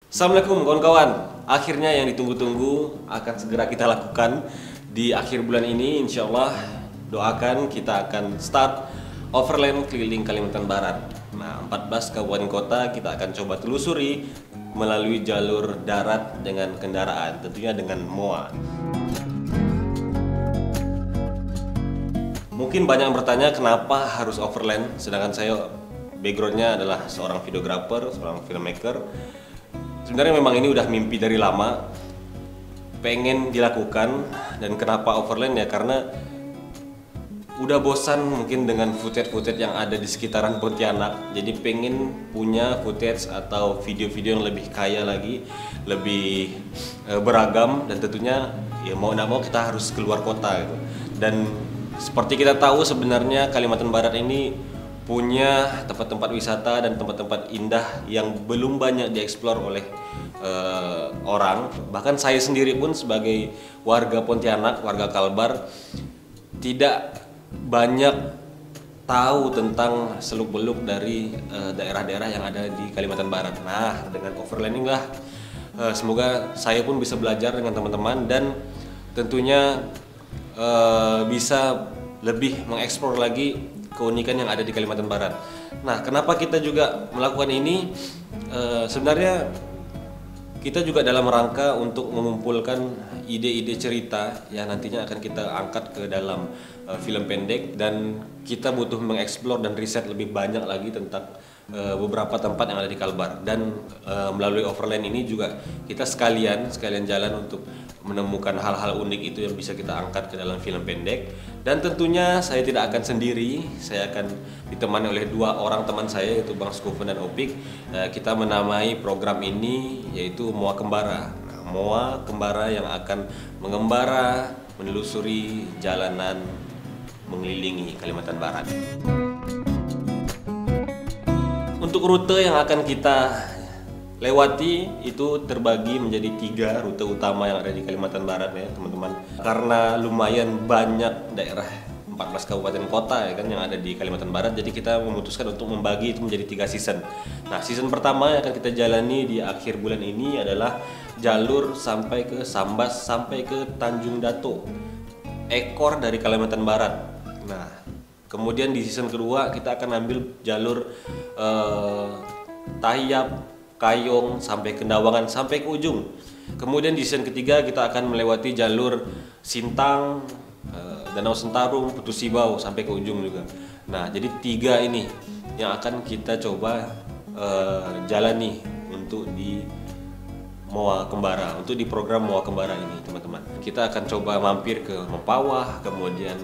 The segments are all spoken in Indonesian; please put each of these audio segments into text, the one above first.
Assalamualaikum kawan-kawan. Akhirnya yang ditunggu-tunggu akan segera kita lakukan di akhir bulan ini. Insya Allah doakan kita akan start overland keliling Kalimantan Barat. Nah, 14 kabupaten kota kita akan coba telusuri melalui jalur darat dengan kendaraan, tentunya dengan MOA. Mungkin banyak yang bertanya kenapa harus overland, sedangkan saya backgroundnya adalah seorang videographer, seorang filmmaker. Sebenarnya memang ini udah mimpi dari lama, pengen dilakukan. Dan kenapa overland ya, karena udah bosan mungkin dengan footage-footage yang ada di sekitaran Pontianak. Jadi pengen punya footage atau video-video yang lebih kaya lagi, lebih beragam, dan tentunya ya mau nggak mau kita harus keluar kota gitu. Dan seperti kita tahu sebenarnya Kalimantan Barat ini punya tempat-tempat wisata dan tempat-tempat indah yang belum banyak dieksplor oleh orang. Bahkan saya sendiri pun sebagai warga Pontianak, warga Kalbar, tidak banyak tahu tentang seluk-beluk dari daerah-daerah yang ada di Kalimantan Barat. Nah, dengan overlanding lah, semoga saya pun bisa belajar dengan teman-teman dan tentunya bisa lebih mengeksplor lagi keunikan yang ada di Kalimantan Barat. Nah, kenapa kita juga melakukan ini? Sebenarnya kita juga dalam rangka untuk mengumpulkan ide-ide cerita yang nantinya akan kita angkat ke dalam film pendek, dan kita butuh mengeksplor dan riset lebih banyak lagi tentang beberapa tempat yang ada di Kalbar. Dan melalui overland ini juga kita sekalian jalan untuk menemukan hal-hal unik itu yang bisa kita angkat ke dalam film pendek. Dan tentunya saya tidak akan sendiri, saya akan ditemani oleh dua orang teman saya, yaitu Bang Skufen dan Opik. Kita menamai program ini yaitu MOA Kembara. Nah, MOA Kembara yang akan mengembara menelusuri jalanan mengelilingi Kalimantan Barat. Untuk rute yang akan kita lewati itu terbagi menjadi 3 rute utama yang ada di Kalimantan Barat ya teman-teman. Karena lumayan banyak daerah 14 kabupaten kota ya kan yang ada di Kalimantan Barat, jadi kita memutuskan untuk membagi itu menjadi 3 season. Nah, season pertama yang akan kita jalani di akhir bulan ini adalah jalur sampai ke Sambas sampai ke Tanjung Dato, ekor dari Kalimantan Barat. Nah, kemudian di season kedua kita akan ambil jalur Tahiyab, Kayong sampai ke Ndawangan sampai ke ujung. Kemudian di season ketiga kita akan melewati jalur Sintang, Danau Sentarung, Putus Sibau sampai ke ujung juga. Nah, jadi 3 ini yang akan kita coba jalani untuk di MOA Kembara, untuk di program MOA Kembara ini teman-teman. Kita akan coba mampir ke Mempawah, kemudian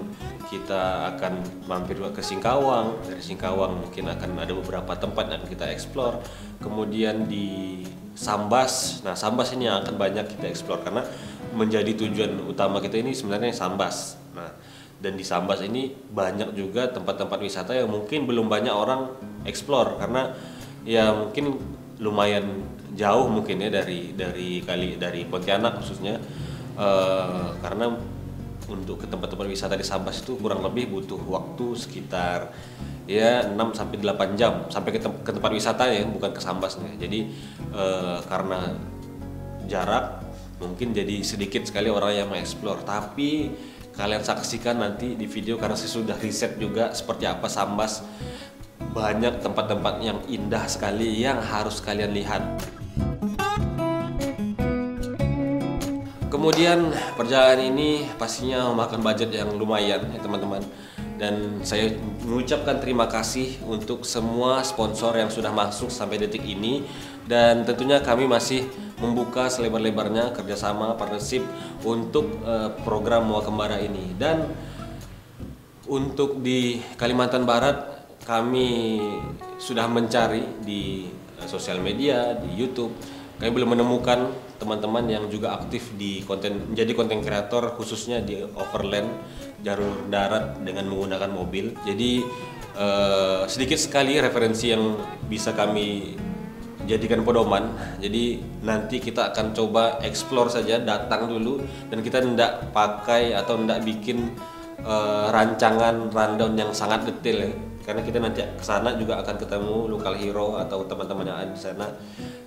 kita akan mampir ke Singkawang. Dari Singkawang mungkin akan ada beberapa tempat yang kita eksplor. Kemudian di Sambas, nah Sambas ini yang akan banyak kita eksplor karena menjadi tujuan utama kita ini sebenarnya Sambas. Nah, dan di Sambas ini banyak juga tempat-tempat wisata yang mungkin belum banyak orang eksplor karena ya mungkin lumayan jauh mungkin ya dari Pontianak khususnya, karena untuk ke tempat-tempat wisata di Sambas itu kurang lebih butuh waktu sekitar ya 6-8 jam sampai ke tempat wisata ya, bukan ke Sambasnya. Jadi karena jarak mungkin jadi sedikit sekali orang yang mengeksplor, tapi kalian saksikan nanti di video karena saya sudah riset juga seperti apa Sambas. Banyak tempat-tempat yang indah sekali yang harus kalian lihat. Kemudian perjalanan ini pastinya memakan budget yang lumayan ya teman-teman. Dan saya mengucapkan terima kasih untuk semua sponsor yang sudah masuk sampai detik ini. Dan tentunya kami masih membuka selebar-lebarnya kerjasama partnership untuk program MOA Kembara ini. Dan untuk di Kalimantan Barat kami sudah mencari di sosial media, di YouTube. Kami belum menemukan teman-teman yang juga aktif di menjadi konten kreator khususnya di overland jalur darat dengan menggunakan mobil. Jadi sedikit sekali referensi yang bisa kami jadikan pedoman. Jadi nanti kita akan coba explore saja, datang dulu, dan kita tidak pakai atau tidak bikin rancangan rundown yang sangat detail ya. karena kita nanti ke sana juga akan ketemu local hero atau teman-teman yang ada di sana,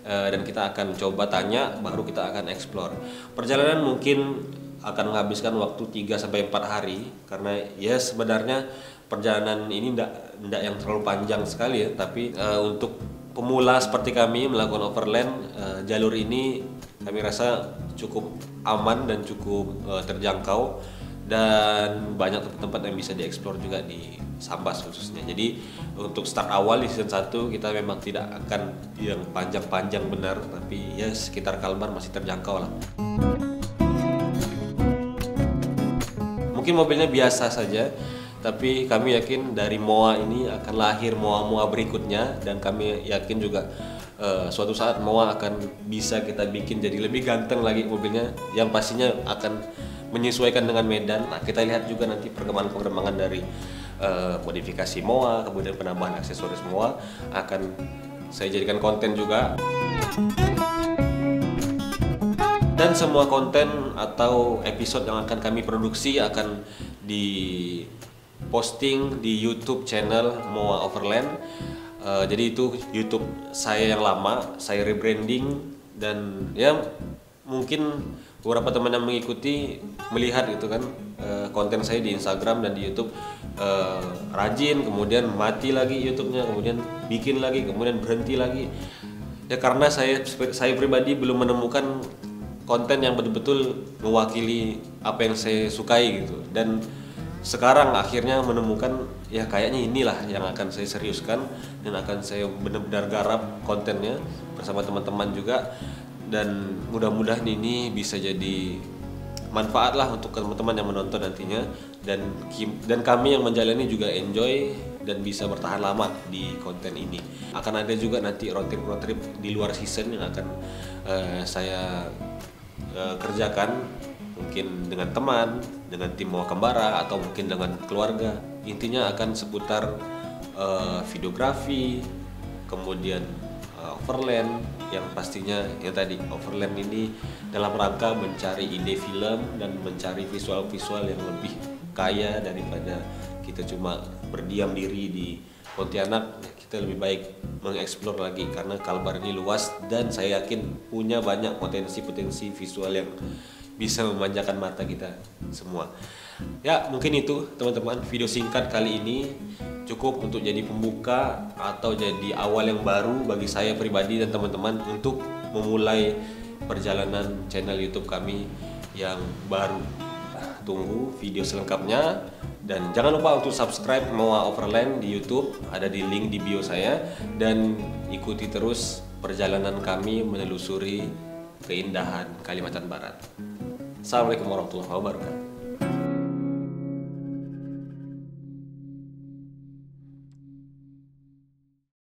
dan kita akan coba tanya, baru kita akan explore. Perjalanan mungkin akan menghabiskan waktu 3-4 hari, karena ya sebenarnya perjalanan ini ndak yang terlalu panjang sekali ya, tapi untuk pemula seperti kami melakukan overland, jalur ini kami rasa cukup aman dan cukup terjangkau, dan banyak tempat-tempat yang bisa dieksplor juga di Sambas khususnya. Jadi untuk start awal di season 1 kita memang tidak akan yang panjang-panjang benar, tapi ya sekitar Kalbar masih terjangkau lah. Mungkin mobilnya biasa saja, tapi kami yakin dari MOA ini akan lahir MOA-MOA berikutnya, dan kami yakin juga suatu saat MOA akan bisa kita bikin jadi lebih ganteng lagi mobilnya, yang pastinya akan menyesuaikan dengan medan. Nah, kita lihat juga nanti perkembangan dari modifikasi MOA, kemudian penambahan aksesoris MOA akan saya jadikan konten juga. Dan semua konten atau episode yang akan kami produksi akan diposting di YouTube channel MOA Overland. Jadi itu YouTube saya yang lama, saya rebranding, dan ya mungkin beberapa teman yang mengikuti melihat gitu kan, konten saya di Instagram dan di YouTube rajin, kemudian mati lagi YouTube-nya, kemudian bikin lagi, kemudian berhenti lagi. Ya karena saya pribadi belum menemukan konten yang betul-betul mewakili apa yang saya sukai gitu. Dan sekarang akhirnya menemukan ya kayaknya inilah yang akan saya seriuskan dan akan saya benar-benar garap kontennya bersama teman-teman juga, dan mudah-mudahan ini bisa jadi manfaat lah untuk teman-teman yang menonton nantinya, dan kami yang menjalani juga enjoy dan bisa bertahan lama di konten ini. Akan ada juga nanti road trip di luar season yang akan saya kerjakan, mungkin dengan teman, dengan tim MOA Kembara, atau mungkin dengan keluarga. Intinya akan seputar videografi, kemudian overland, yang pastinya yang tadi overland ini dalam rangka mencari ide film dan mencari visual-visual yang lebih kaya daripada kita cuma berdiam diri di Pontianak. Kita lebih baik mengeksplor lagi karena Kalbar ini luas dan saya yakin punya banyak potensi-potensi visual yang bisa memanjakan mata kita semua. Ya mungkin itu teman-teman, video singkat kali ini cukup untuk jadi pembuka atau jadi awal yang baru bagi saya pribadi dan teman-teman untuk memulai perjalanan channel YouTube kami yang baru. Tunggu video selengkapnya, dan jangan lupa untuk subscribe MOA Overland di YouTube, ada di link di bio saya, dan ikuti terus perjalanan kami menelusuri keindahan Kalimantan Barat. Assalamualaikum warahmatullahi wabarakatuh.